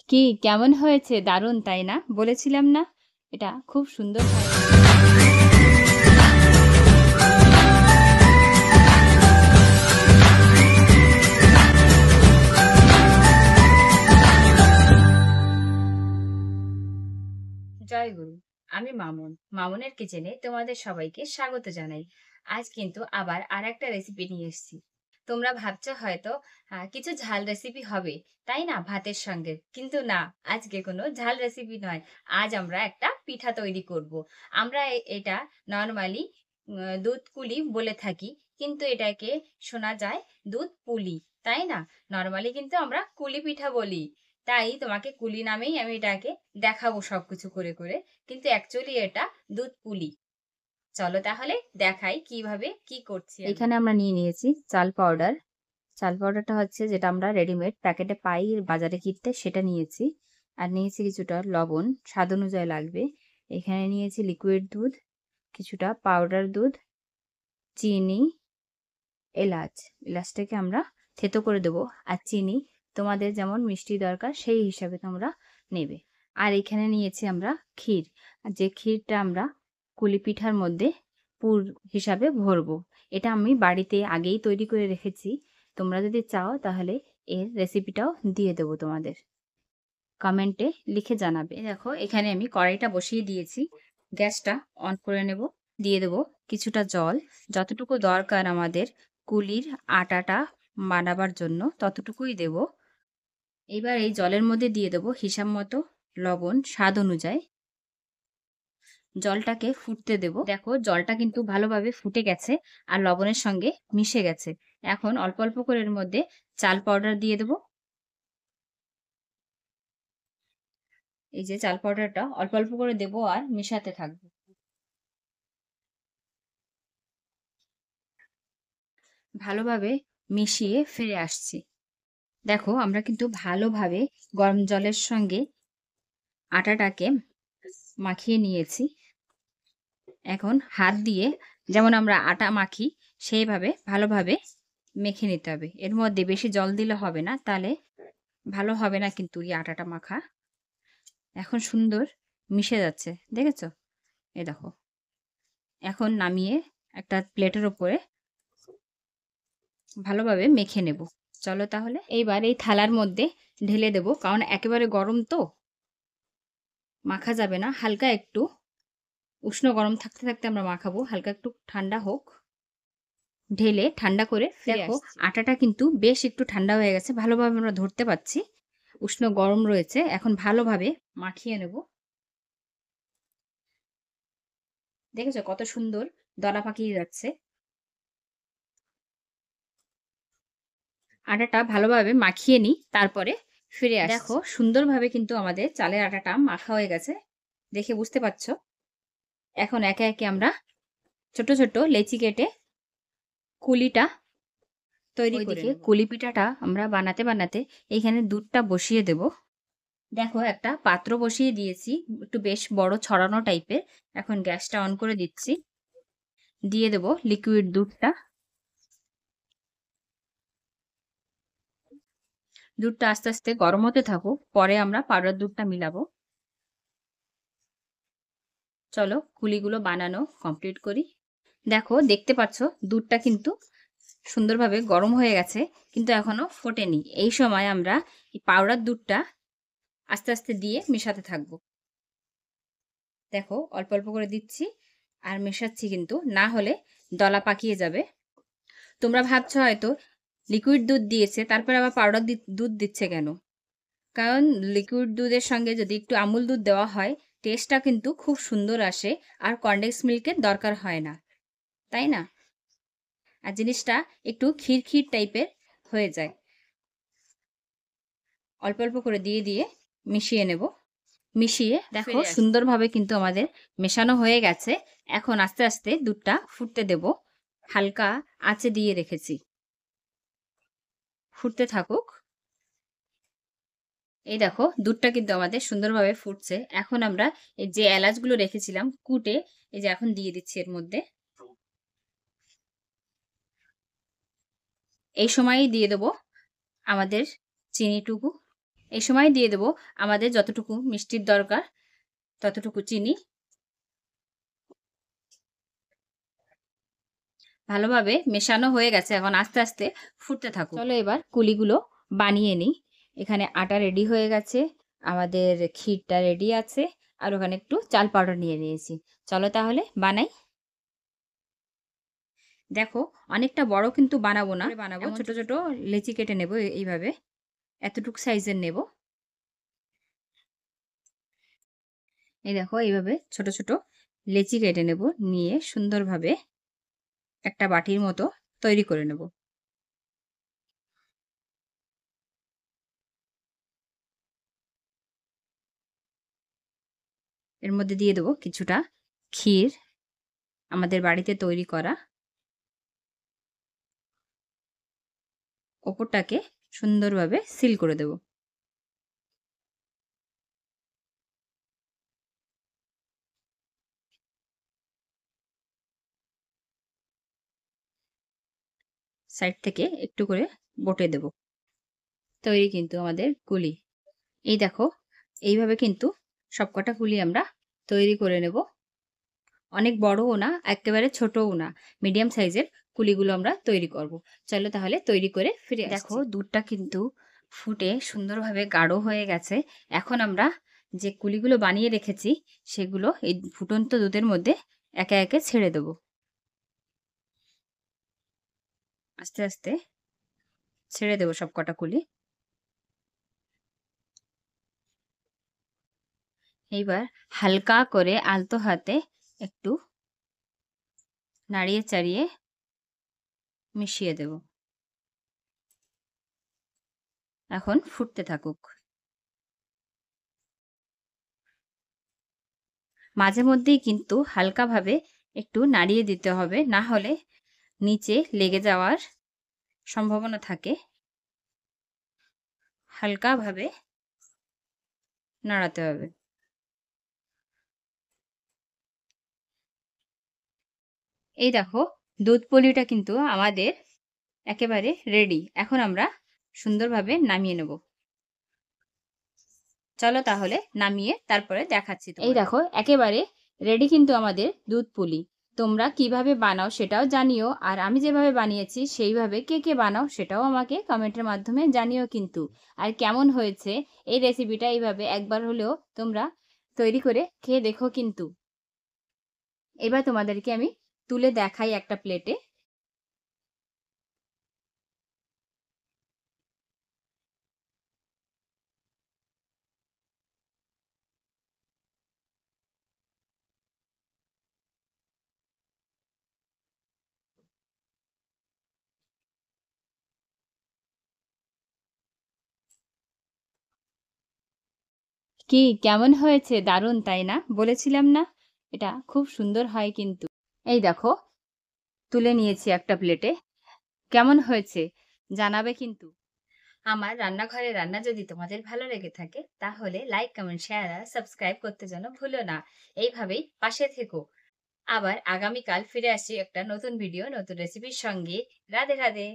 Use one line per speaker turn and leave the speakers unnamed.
কি কেমন হয়েছে? দারুণ, তাই না? বলেছিলাম না? এটা খুব সুন্দর হয়। জয় গুরু। আমি মামুন। মামুনের কিচেনে তোমাদের সবাইকে স্বাগত জানাই। আজ কিন্তু আবার আরেকটা রেসিপি নিয়ে এসেছি। তোমরা ভাবছো হয়তো কিছু ঝাল রেসিপি হবে, তাই না? ভাতের সঙ্গে। কিন্তু না, আজকে কোনো ঝাল রেসিপি নয়। আজ আমরা একটা পিঠা তৈরি করব। আমরা এটা নরমালি দুধ পুলি বলে থাকি, কিন্তু এটাকে শোনা যায় দুধ পুলি, তাই না? নরমালি কিন্তু আমরা কুলি পিঠা বলি। তাই তোমাকে কুলি নামেই আমি এটাকে দেখাবো সবকিছু করে করে, কিন্তু অ্যাকচুয়ালি এটা দুধ পুলি। চলো তাহলে দেখাই কিভাবে কি করছি। এখানে আমরা নিয়ে নিয়েছি চাল পাউডার। চাল পাউডারটা হচ্ছে যেটা আমরা রেডিমেড প্যাকেটে পাই বাজারে কিনতে, সেটা নিয়েছি। আর নিয়েছি কিছুটা লবণ, স্বাদ অনুযায়ী লাগবে। এখানে নিয়েছি লিকুইড দুধ, কিছুটা পাউডার দুধ, চিনি, এলাচটাকে আমরা থেতো করে দেবো। আর চিনি তোমাদের যেমন মিষ্টি দরকার সেই হিসাবে তোমরা নেবে। আর এখানে নিয়েছি আমরা ক্ষীর, যে ক্ষীরটা আমরা কুলি পিঠার মধ্যে পুর হিসাবে ভরবো। এটা আমি বাড়িতে আগেই তৈরি করে রেখেছি। তোমরা যদি চাও তাহলে এর রেসিপিটাও দিয়ে দেবো তোমাদের। কমেন্টে লিখে জানাবে। দেখো এখানে আমি কড়াইটা বসিয়ে দিয়েছি, গ্যাসটা অন করে নেব। দিয়ে দেব কিছুটা জল, যতটুকু দরকার আমাদের কুলির আটাটা বানাবার জন্য ততটুকুই দেব। এবার এই জলের মধ্যে দিয়ে দেব হিসাব মতো লবণ, স্বাদ অনুযায়ী। জলটাকে ফুটতে দেব। দেখো জলটা কিন্তু ভালোভাবে ফুটে গেছে আর লবণের সঙ্গে মিশে গেছে। এখন অল্প অল্প করে এর মধ্যে চাল পাউডার দিয়ে দেব। এই যে চাল পাউডারটা অল্প অল্প করে দেব আর মেশাতে থাকবো। ভালোভাবে মিশিয়ে ফিরে আসছি। দেখো আমরা কিন্তু ভালোভাবে গরম জলের সঙ্গে আটাটাকে মাখিয়ে নিয়েছি। এখন হাত দিয়ে যেমন আমরা আটা মাখি সেইভাবে ভালোভাবে মেখে নিতে হবে। এর মধ্যে বেশি জল দিলে হবে না, তাহলে ভালো হবে না কিন্তু এই আটাটা মাখা। এখন সুন্দর মিশে যাচ্ছে, দেখেছো? এ দেখো, এখন নামিয়ে একটা প্লেটের ওপরে ভালোভাবে মেখে নেব। চলো তাহলে এইবার এই থালার মধ্যে ঢেলে দেব, কারণ একেবারে গরম তো মাখা যাবে না। হালকা একটু উষ্ণ গরম থাকতে থাকতে আমরা মাখাবো, হালকা একটু ঠান্ডা হোক। ঢেলে ঠান্ডা করে দেখো আটাটা কিন্তু বেশ একটু ঠান্ডা হয়ে গেছে, ভালোভাবে আমরা ধরতে পাচ্ছি। উষ্ণ গরম রয়েছে, এখন ভালোভাবে মাখিয়ে নেব। দেখেছো কত সুন্দর দলা পাকিয়ে যাচ্ছে। আটাটা ভালোভাবে মাখিয়ে নিই, তারপরে ফিরে আসছি। দেখো সুন্দরভাবে কিন্তু আমাদের চালের আটাটা মাখা হয়ে গেছে, দেখে বুঝতে পারছো। এখন একে একে আমরা ছোট ছোট লেচি কেটে কুলিটা তৈরি করে নেব। কুলি পিঠাটা আমরা বানাতে বানাতে এইখানে দুধটা বসিয়ে দেব। দেখো একটা পাত্র বসিয়ে দিয়েছি, একটু বেশ বড় ছড়ানো টাইপের। এখন গ্যাসটা অন করে দিচ্ছি, দিয়ে দেব লিকুইড দুধটা। দুধটা আস্তে আস্তে গরম হতে থাকুক, পরে আমরা পাউডার দুধটা মিলাবো। চলো কুলিগুলো বানানো কমপ্লিট করি। দেখো দেখতে পাচ্ছ দুধটা কিন্তু সুন্দরভাবে গরম হয়ে গেছে, কিন্তু এখনো ফোটেনি। এই সময় আমরা এই পাউডার দুধটা আস্তে আস্তে দিয়ে মেশাতে থাকবো। দেখো অল্প অল্প করে দিচ্ছি আর মেশাচ্ছি, কিন্তু না হলে দলা পাকিয়ে যাবে। তোমরা ভাবছো হয়তো লিকুইড দুধ দিয়েছে তারপরে আবার পাউডার দুধ দিচ্ছে কেন? কারণ লিকুইড দুধের সঙ্গে যদি একটু আমুল দুধ দেওয়া হয় টেস্টটা কিন্তু খুব সুন্দর আসে, আর কনডেন্স মিল্কের দরকার হয় না, তাই না? আর জিনিসটা একটু ক্ষীর ক্ষীর টাইপের হয়ে যায়। অল্প অল্প করে দিয়ে দিয়ে মিশিয়ে নেব। মিশিয়ে দেখো সুন্দরভাবে কিন্তু আমাদের মেশানো হয়ে গেছে। এখন আস্তে আস্তে দুধটা ফুটতে দেব, হালকা আঁচে দিয়ে রেখেছি, ফুটতে থাকুক। এই দেখো দুধটা কিন্তু আমাদের সুন্দরভাবে ফুটছে। এখন আমরা এই যে এলাচগুলো রেখেছিলাম কুটে, এই যে এখন দিয়ে দিচ্ছি এর মধ্যে। এই সময়ই দিয়ে দেবো আমাদের চিনিটুকু। এই সময় দিয়ে দেব আমাদের যতটুকু মিষ্টির দরকার ততটুকু চিনি। ভালোভাবে মেশানো হয়ে গেছে। এখন আস্তে, আস্তে ফুটতে থাকুক। চলো এবার কুলিগুলো বানিয়ে নিই। এখানে আটা রেডি হয়ে গেছে, আমাদের ক্ষীরটা রেডি আছে, আর ওখানে একটু চাল পাউডার নিয়ে নিয়েছি। চলো তাহলে বানাই। দেখো অনেকটা বড় কিন্তু বানাবো না, বানাবো ছোট, ছোট লেচি কেটে নেব এইভাবে। এতটুকু সাইজের নেব। এই দেখো এইভাবে ছোট, ছোট লেচি কেটে নেব, নিয়ে সুন্দরভাবে একটা বাটির মতো তৈরি করে নেব। এর মধ্যে দিয়ে দেবো কিছুটা ক্ষীর, আমাদের বাড়িতে তৈরি করা। ওপরটাকে সুন্দরভাবে সিল করে দেব। সাইড থেকে একটু করে বটে দেব। তৈরি কিন্তু আমাদের কুলি। এই দেখো এইভাবে কিন্তু সবকটা কুলি আমরা তৈরি করে নেব। অনেক বড়ও না, একেবারে ছোটও না, মিডিয়াম সাইজের কুলিগুলো আমরা তৈরি করব। চলো তাহলে তৈরি করে ফিরে আসছি। দেখো দুধটা কিন্তু ফুটে সুন্দরভাবে গাঢ় হয়ে গেছে। এখন আমরা যে কুলিগুলো বানিয়ে রেখেছি সেগুলো এই ফুটন্ত দুধের মধ্যে একে একে ছেড়ে দেব। আস্তে আস্তে ছেড়ে দেব সবকটা কুলি। এইবার হালকা করে আলতো হাতে একটু নাড়িয়ে চাড়িয়ে মিশিয়ে দেব। এখন ফুটতে থাকুক। মাঝে মধ্যেই কিন্তু হালকাভাবে একটু নাড়িয়ে দিতে হবে, না হলে নিচে লেগে যাওয়ার সম্ভাবনা থাকে। হালকাভাবে নাড়াতে হবে। এই দেখো দুধ পলিটা কিন্তু আমাদের একেবারে রেডি। এখন আমরা সুন্দরভাবে নামিয়ে নেব। চলো তাহলে নামিয়ে তারপরে দেখাচ্ছি। এই দেখো একেবারে রেডি কিন্তু আমাদের দুধ পুলি। তোমরা কিভাবে বানাও সেটাও জানিও, আর আমি যেভাবে বানিয়েছি সেইভাবে কে কে বানাও সেটাও আমাকে কমেন্টের মাধ্যমে জানিও কিন্তু। আর কেমন হয়েছে এই রেসিপিটা এইভাবে একবার হলেও তোমরা তৈরি করে খেয়ে দেখো কিন্তু। এবার তোমাদেরকে আমি তুলে দেখাই একটা প্লেটে। কি কেমন হয়েছে? দারুণ তাই না? বলেছিলাম না এটা খুব সুন্দর হয় কিন্তু। এই দেখো তুলে নিয়েছি একটা প্লেটে। কেমন হয়েছে জানাবে কিন্তু। আমার রান্নাঘরের রান্না যদি তোমাদের ভালো লেগে থাকে তাহলে লাইক, কমেন্ট, শেয়ার আর সাবস্ক্রাইব করতে যেন ভুলো না। এইভাবেই পাশে থেকো। আবার আগামীকাল ফিরে আসছি একটা নতুন ভিডিও, নতুন রেসিপির সঙ্গে। রাধে রাধে।